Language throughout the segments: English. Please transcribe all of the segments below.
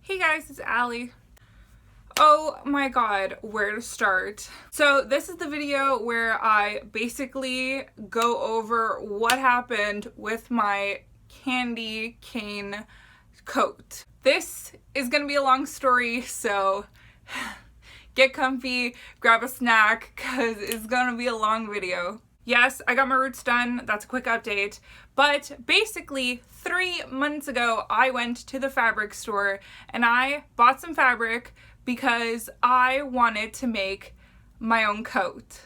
Hey guys, it's Allie. Oh my god, where to start? So this is the video where I basically go over what happened with my candy cane coat. This is gonna be a long story, so get comfy, grab a snack, because it's gonna be a long video. Yes, I got my roots done. That's a quick update. But basically, 3 months ago, I went to the fabric store and I bought some fabric because I wanted to make my own coat.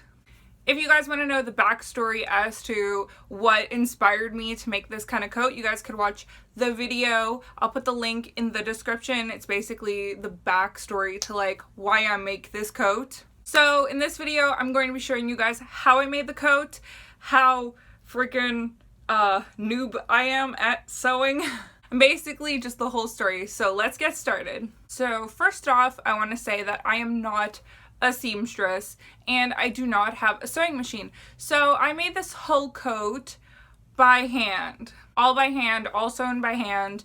If you guys want to know the backstory as to what inspired me to make this kind of coat, you guys could watch the video. I'll put the link in the description. It's basically the backstory to like why I make this coat. So in this video, I'm going to be showing you guys how I made the coat, how freaking noob I am at sewing, and basically just the whole story. So let's get started. So first off, I want to say that I am not a seamstress and I do not have a sewing machine. So I made this whole coat by hand, all by hand, all sewn by hand.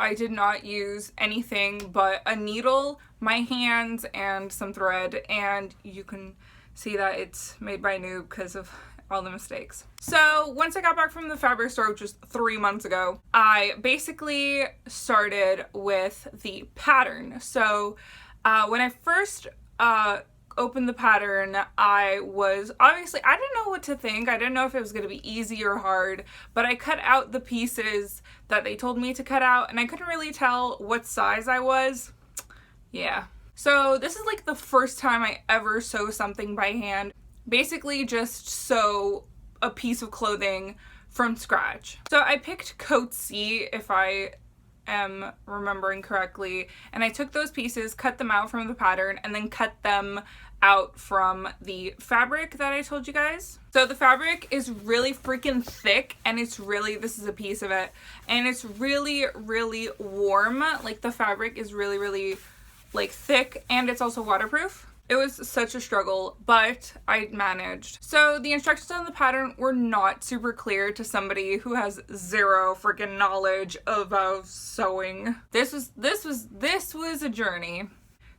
I did not use anything but a needle, my hands, and some thread, and you can see that it's made by noob because of all the mistakes. So once I got back from the fabric store, which was 3 months ago, I basically started with the pattern. So when I first opened the pattern, I didn't know what to think. I didn't know if it was going to be easy or hard, but I cut out the pieces that they told me to cut out, and I couldn't really tell what size I was. Yeah. So this is like the first time I ever sew something by hand. Basically just sew a piece of clothing from scratch. So I picked coat C, if I am remembering correctly, and I took those pieces, cut them out from the pattern, and then cut them out from the fabric that I told you guys. So the fabric is really freaking thick, and this is a piece of it, and it's really, really warm. Like the fabric is really, really like thick, and it's also waterproof. It was such a struggle, but I managed. So the instructions on the pattern were not super clear to somebody who has zero freaking knowledge about sewing. This was a journey.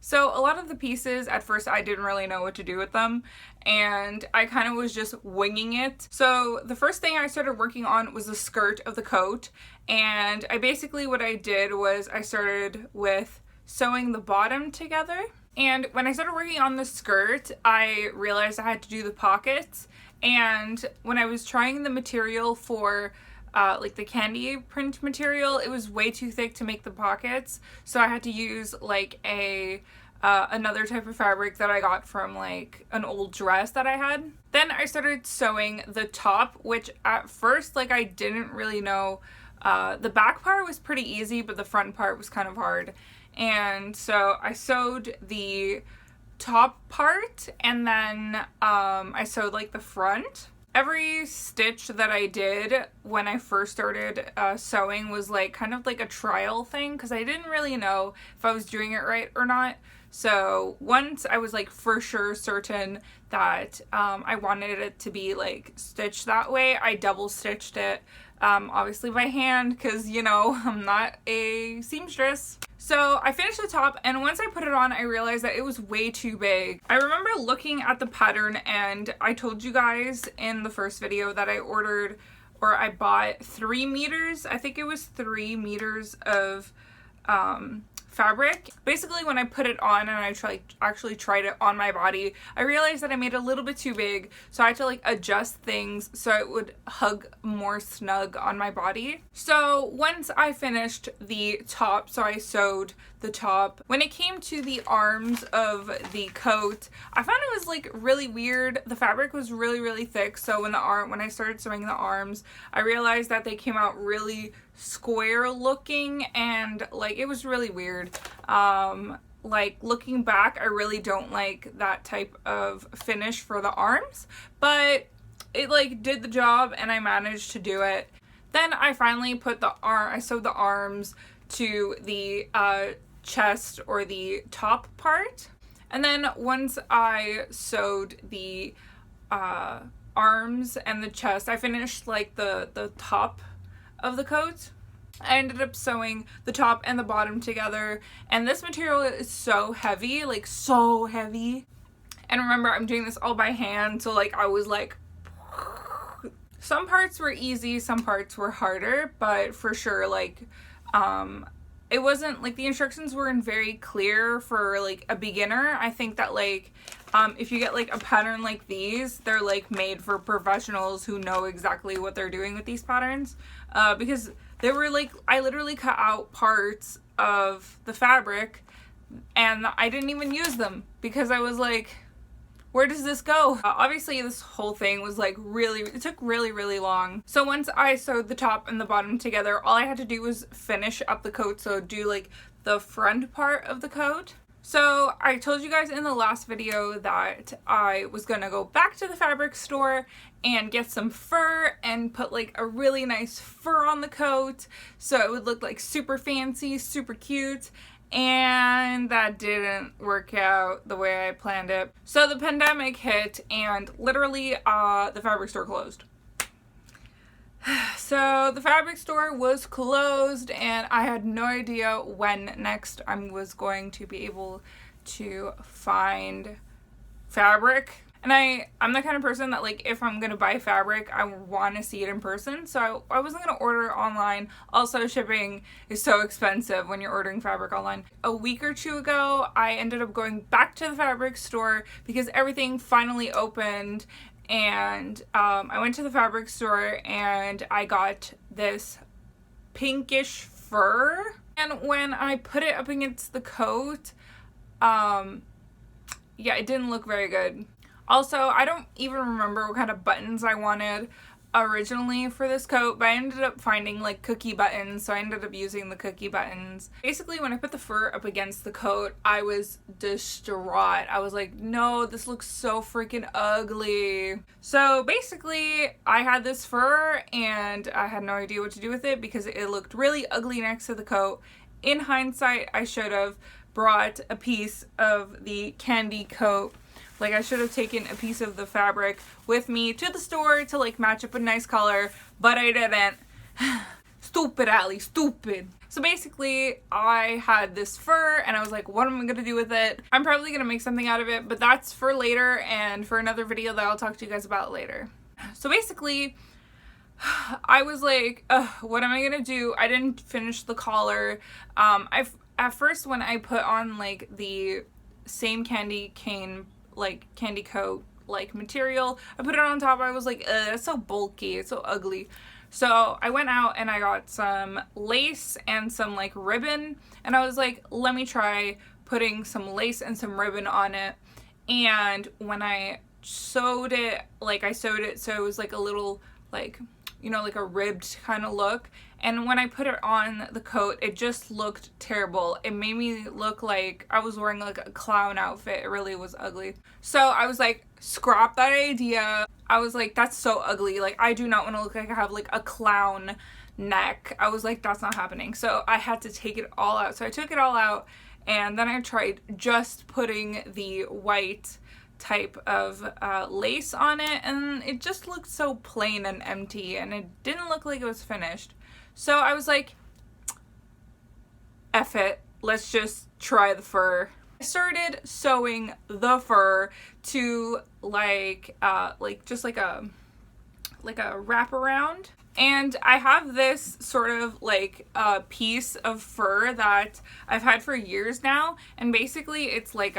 So a lot of the pieces, at first I didn't really know what to do with them, and I kind of was just winging it. So the first thing I started working on was the skirt of the coat, and what I did was I started with sewing the bottom together. And when I started working on the skirt, I realized I had to do the pockets, and when I was trying the material for like the candy print material, it was way too thick to make the pockets, so I had to use like another type of fabric that I got from like an old dress that I had. Then I started sewing the top, which at first like I didn't really know. The back part was pretty easy, but the front part was kind of hard. And so I sewed the top part, and then I sewed like the front. Every stitch that I did when I first started sewing was like kind of like a trial thing, because I didn't really know if I was doing it right or not. So once I was like for sure certain that I wanted it to be like stitched that way, I double stitched it, obviously by hand, because you know I'm not a seamstress. So I finished the top, and once I put it on, I realized that it was way too big. I remember looking at the pattern, and I told you guys in the first video that I bought 3 meters. I think it was 3 meters of fabric. Basically, when I put it on and I actually tried it on my body, I realized that I made it a little bit too big, so I had to like adjust things so it would hug more snug on my body. So once I finished the top, so I sewed the top, when it came to the arms of the coat, I found it was like really weird. The fabric was really, really thick, so when I started sewing the arms, I realized that they came out really square looking, and like it was really weird. Like looking back, I really don't like that type of finish for the arms, but it like did the job and I managed to do it. Then I finally I sewed the arms to the chest or the top part, and then once I sewed the arms and the chest, I finished like the top of the coat. I ended up sewing the top and the bottom together, and this material is so heavy, like so heavy. And remember, I'm doing this all by hand, so like I was like, some parts were easy, some parts were harder, but for sure, like, it wasn't, like, the instructions weren't very clear for, like, a beginner. I think that, like, if you get, like, a pattern like these, they're, like, made for professionals who know exactly what they're doing with these patterns, because they were, like, I literally cut out parts of the fabric, and I didn't even use them, because I was like, where does this go? Obviously this whole thing was like it took really long. So once I sewed the top and the bottom together, all I had to do was finish up the coat, so do like the front part of the coat. So I told you guys in the last video that I was gonna go back to the fabric store and get some fur and put like a really nice fur on the coat so it would look like super fancy, super cute. And that didn't work out the way I planned it. So the pandemic hit and literally the fabric store closed. So the fabric store was closed and I had no idea when next I was going to be able to find fabric. And I'm the kind of person that, like, if I'm gonna buy fabric, I want to see it in person, so I wasn't gonna order online. Also, shipping is so expensive when you're ordering fabric online. A week or two ago, I ended up going back to the fabric store because everything finally opened, and I went to the fabric store and I got this pinkish fur, and when I put it up against the coat, yeah, it didn't look very good. Also, I don't even remember what kind of buttons I wanted originally for this coat, but I ended up finding like cookie buttons, so I ended up using the cookie buttons. Basically, when I put the fur up against the coat, I was distraught. I was like, no, this looks so freaking ugly. So basically, I had this fur and I had no idea what to do with it because it looked really ugly next to the coat. In hindsight, I should have brought a piece of the candy coat. Like, I should have taken a piece of the fabric with me to the store to, like, match up a nice color, but I didn't. Stupid, Allie, stupid. So basically, I had this fur, and I was like, what am I gonna do with it? I'm probably gonna make something out of it, but that's for later and for another video that I'll talk to you guys about later. So basically, I was like, what am I gonna do? I didn't finish the collar. At first, when I put on, like, the same candy coat like material, I put it on top, I was like, it's so bulky, it's so ugly. So I went out and I got some lace and some like ribbon, and I was like, let me try putting some lace and some ribbon on it. And when I sewed it, like I sewed it so it was like a little, like, you know, like a ribbed kind of look. And when I put it on the coat, it just looked terrible. It made me look like I was wearing like a clown outfit. It really was ugly. So I was like, scrap that idea. I was like, that's so ugly. Like, I do not want to look like I have like a clown neck. I was like, that's not happening. So I had to take it all out. So I took it all out, and then I tried just putting the white type of lace on it, and it just looked so plain and empty, and it didn't look like it was finished. So I was like, F it, let's just try the fur. I started sewing the fur to just like a wraparound. And I have this sort of like piece of fur that I've had for years now, and basically it's like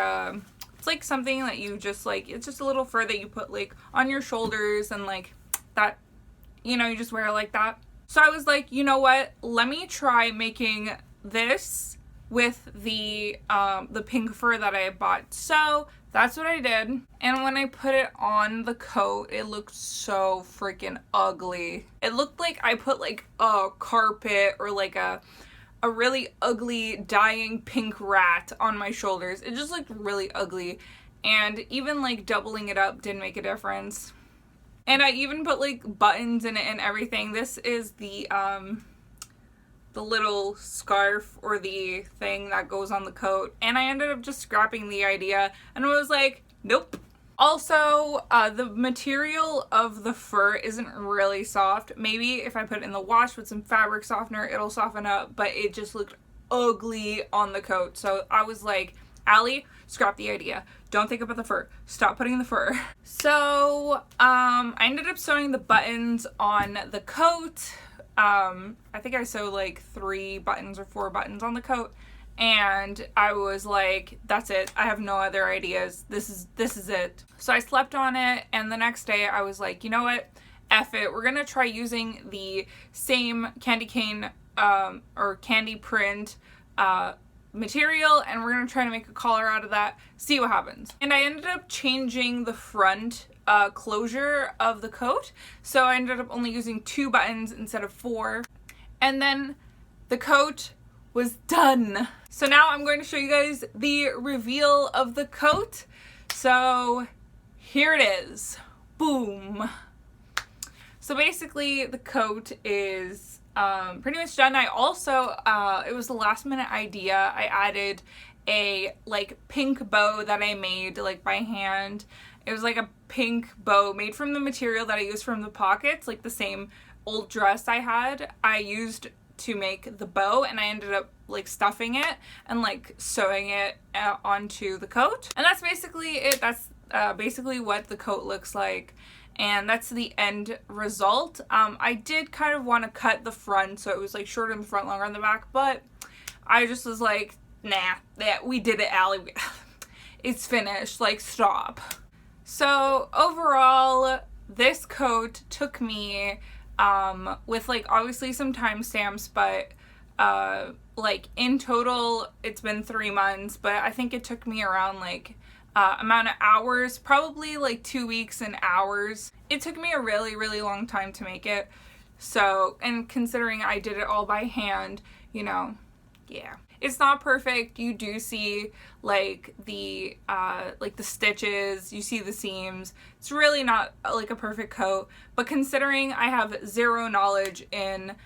something that you just like, it's just a little fur that you put like on your shoulders, and like that, you know, you just wear it like that. So I was like, you know what, let me try making this with the pink fur that I bought. So that's what I did. And when I put it on the coat, it looked so freaking ugly. It looked like I put like a carpet or like a really ugly dying pink rat on my shoulders. It just looked really ugly. And even like doubling it up didn't make a difference. And I even put like buttons in it and everything. This is the little scarf or the thing that goes on the coat. And I ended up just scrapping the idea, and I was like, nope, Also, the material of the fur isn't really soft. Maybe if I put it in the wash with some fabric softener, it'll soften up, but it just looked ugly on the coat. So I was like, Allie, scrap the idea. Don't think about the fur. Stop putting the fur. So, I ended up sewing the buttons on the coat. I think I sewed like 3 buttons or 4 buttons on the coat. And I was like, that's it. I have no other ideas. This is it. So I slept on it, and the next day I was like, you know what? F it. We're gonna try using the same candy cane or candy print material, and we're gonna try to make a collar out of that, see what happens. And I ended up changing the front closure of the coat. So I ended up only using 2 buttons instead of 4. And then the coat was done. So now I'm going to show you guys the reveal of the coat. So here it is. Boom. So basically the coat is pretty much done. I also, it was a last minute idea. I added a like pink bow that I made like by hand. It was like a pink bow made from the material that I used from the pockets, like the same old dress I had. I used to make the bow, and I ended up like stuffing it and like sewing it onto the coat. And that's basically it. That's basically what the coat looks like, and that's the end result. I did kind of want to cut the front so it was like shorter in the front, longer on the back, but I just was like, nah, we did it, Allie. It's finished, like stop. So overall, this coat took me with like obviously some timestamps, but like in total it's been 3 months, but I think it took me around like amount of hours, probably like 2 weeks in hours. It took me a really long time to make it. So, and considering I did it all by hand, you know, yeah. It's not perfect. You do see like the stitches, you see the seams. It's really not like a perfect coat, but considering I have 0 knowledge in,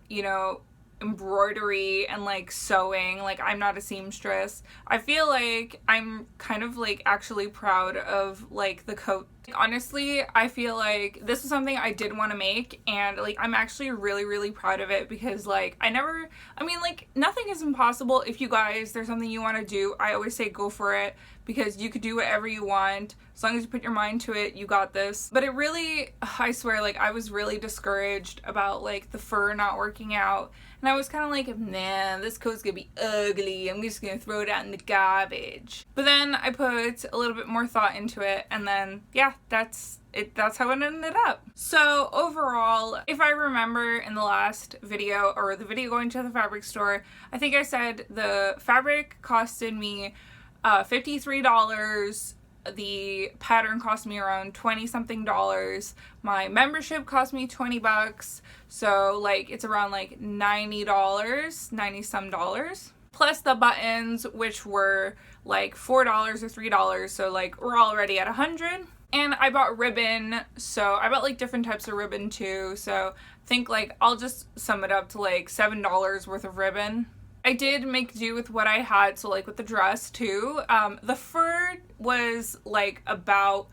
you know, embroidery and like sewing, like I'm not a seamstress, I feel like I'm kind of like actually proud of like the coat. Honestly, I feel like this is something I did want to make, and like I'm actually really proud of it, because like I mean like nothing is impossible. If you guys, there's something you want to do, I always say go for it, because you could do whatever you want as long as you put your mind to it. You got this. But it really, I swear, like I was really discouraged about like the fur not working out, and I was kind of like, nah, this coat's gonna be ugly, I'm just gonna throw it out in the garbage. But then I put a little bit more thought into it, and then yeah, that's how it ended up. So overall, if I remember in the last video, or the video going to the fabric store, I think I said the fabric costed me $53. The pattern cost me around $20 something. My membership cost me $20, so like it's around like $90, 90 some dollars. Plus the buttons, which were like $4 or $3, so like we're already at $100. And I bought ribbon, so I bought like different types of ribbon too, so I think like I'll just sum it up to like $7 worth of ribbon. I did make do with what I had, so like with the dress too. The fur was like about,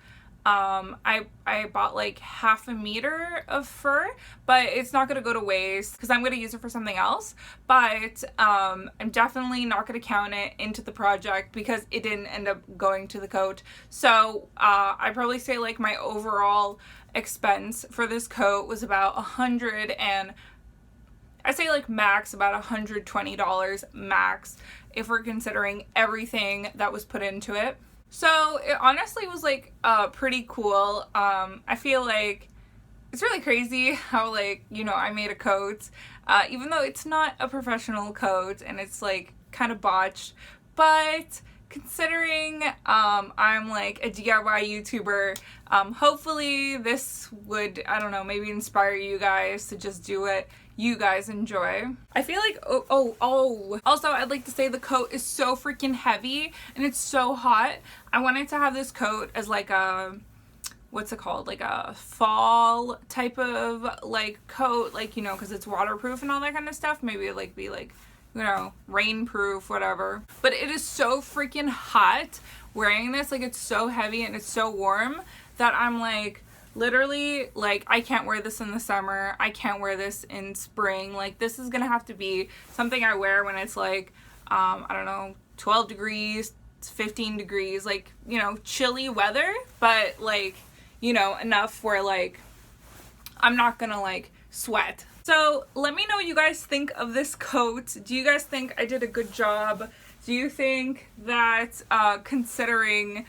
I bought like half a meter of fur, but it's not gonna go to waste because I'm gonna use it for something else. But I'm definitely not gonna count it into the project because it didn't end up going to the coat. So I probably say like my overall expense for this coat was about I say like max about $120 max if we're considering everything that was put into it. So it honestly was like pretty cool. I feel like it's really crazy how like, you know, I made a coat, even though it's not a professional coat and it's like kind of botched, but considering I'm like a DIY YouTuber, hopefully this would, I don't know, maybe inspire you guys to just do it. You guys enjoy. I feel like, also I'd like to say the coat is so freaking heavy and it's so hot. I wanted to have this coat as like a, what's it called, like a fall type of like coat, like, you know, because it's waterproof and all that kind of stuff. Maybe like be like you know, rainproof, whatever. But it is so freaking hot wearing this. Like, it's so heavy and it's so warm that I'm like, literally, like, I can't wear this in the summer. I can't wear this in spring. Like, this is gonna have to be something I wear when it's like, I don't know, 12 degrees, 15 degrees, like, you know, chilly weather, but like, you know, enough where like I'm not gonna like sweat. So let me know what you guys think of this coat. Do you guys think I did a good job? Do you think that considering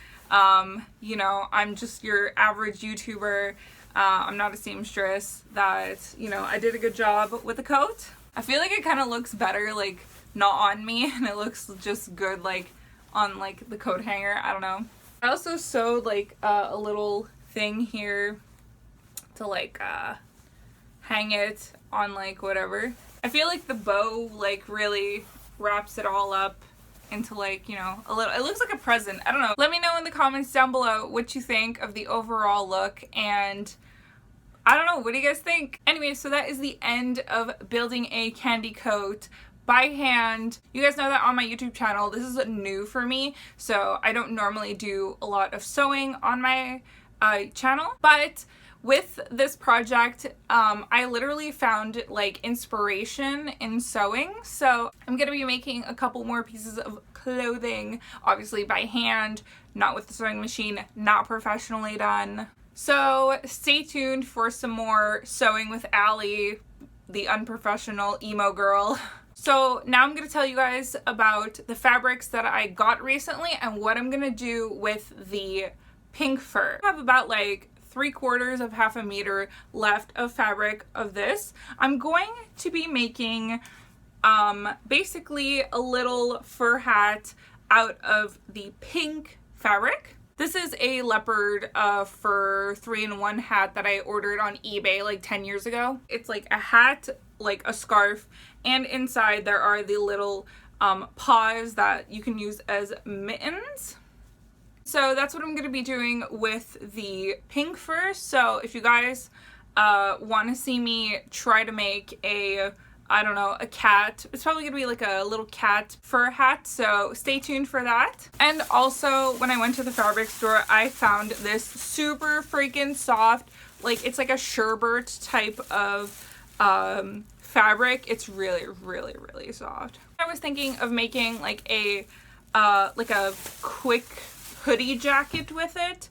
you know, I'm just your average YouTuber, I'm not a seamstress, that, you know, I did a good job with the coat? I feel like it kind of looks better like not on me, and it looks just good like on like the coat hanger. I don't know. I also sewed like a little thing here to like hang it on like whatever. I feel like the bow like really wraps it all up into like, you know, a little, it looks like a present. I don't know. Let me know in the comments down below what you think of the overall look, and I don't know, what do you guys think? Anyway, so that is the end of building a candy coat by hand. You guys know that on my YouTube channel, this is new for me, so I don't normally do a lot of sewing on my channel, but with this project, I literally found like inspiration in sewing, so I'm gonna be making a couple more pieces of clothing, obviously by hand, not with the sewing machine, not professionally done. So stay tuned for some more sewing with Allie, the unprofessional emo girl. So now I'm going to tell you guys about the fabrics that I got recently and what I'm going to do with the pink fur. I have about like 3/4 of half a meter left of fabric of this. I'm going to be making basically a little fur hat out of the pink fabric. This is a leopard fur 3-in-1 hat that I ordered on eBay like 10 years ago. It's like a hat, like a scarf, and inside there are the little paws that you can use as mittens. So that's what I'm going to be doing with the pink fur. So if you guys want to see me try to make a, I don't know, a cat, it's probably going to be like a little cat fur hat, so stay tuned for that. And also, when I went to the fabric store, I found this super freaking soft, like it's like a sherbert type of fabric. It's really, really, really soft. I was thinking of making like a quick hoodie jacket with it.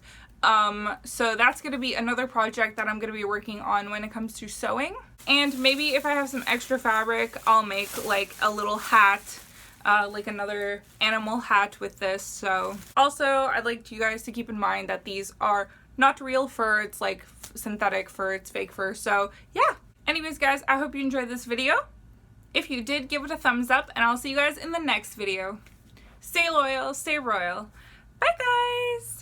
So that's going to be another project that I'm going to be working on when it comes to sewing. And maybe if I have some extra fabric, I'll make like a little hat, like another animal hat with this. So also, I'd like you guys to keep in mind that these are not real fur. It's like synthetic fur. It's fake fur. So yeah. Anyways, guys, I hope you enjoyed this video. If you did, give it a thumbs up, and I'll see you guys in the next video. Stay loyal, stay royal. Bye, guys!